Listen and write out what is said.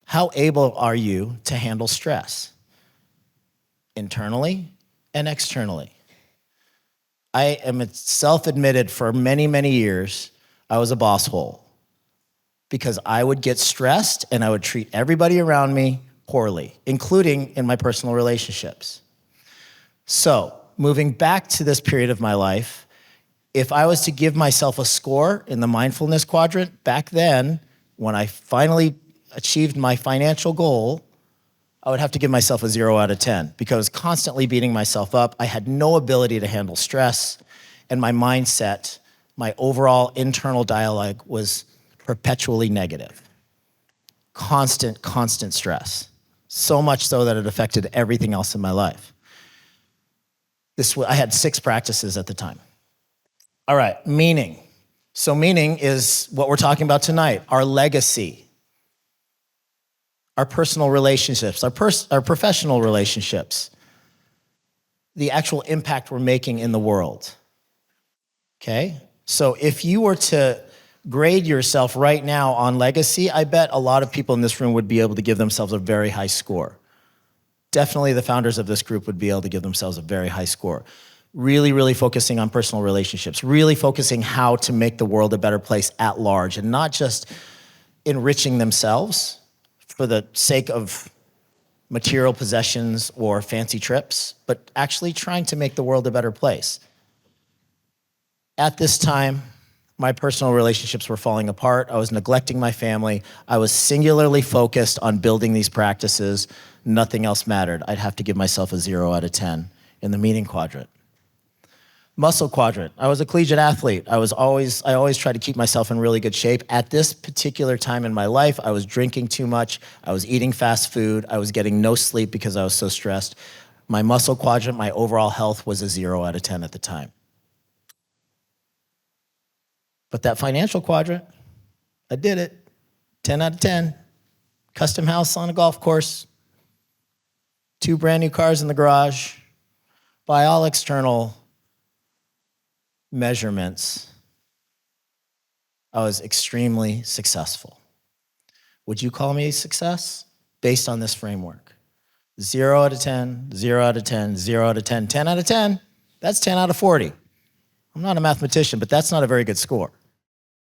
How able are you to handle stress? Internally and externally. I am self-admitted for many, many years, I was a boss hole because I would get stressed and I would treat everybody around me poorly, including in my personal relationships. So, moving back to this period of my life, if I was to give myself a score in the mindfulness quadrant, back then, when I finally achieved my financial goal, I would have to give myself a 0 out of 10 because I was constantly beating myself up. I had no ability to handle stress, and my mindset, my overall internal dialogue was perpetually negative. Constant stress. So much so that it affected everything else in my life. I had 6 practices at the time. All right, meaning. So meaning is what we're talking about tonight, our legacy, our personal relationships, our professional relationships, the actual impact we're making in the world, okay? So if you were to grade yourself right now on legacy, I bet a lot of people in this room would be able to give themselves a very high score. Definitely the founders of this group would be able to give themselves a very high score. Really focusing on personal relationships, really focusing how to make the world a better place at large and not just enriching themselves for the sake of material possessions or fancy trips, but actually trying to make the world a better place. At this time, my personal relationships were falling apart. I was neglecting my family. I was singularly focused on building these practices. Nothing else mattered. I'd have to give myself a 0 out of 10 in the meaning quadrant. Muscle quadrant. I was a collegiate athlete. I always tried to keep myself in really good shape. At this particular time in my life, I was drinking too much. I was eating fast food. I was getting no sleep because I was so stressed. My muscle quadrant, my overall health was a 0 out of 10 at the time. But that financial quadrant, I did it. 10 out of 10. Custom house on a golf course. 2 brand new cars in the garage. By all external measurements, I was extremely successful. Would you call me a success? Based on this framework. 0 out of 10, 0 out of 10, 0 out of 10, 10 out of 10. That's 10 out of 40. I'm not a mathematician, but that's not a very good score.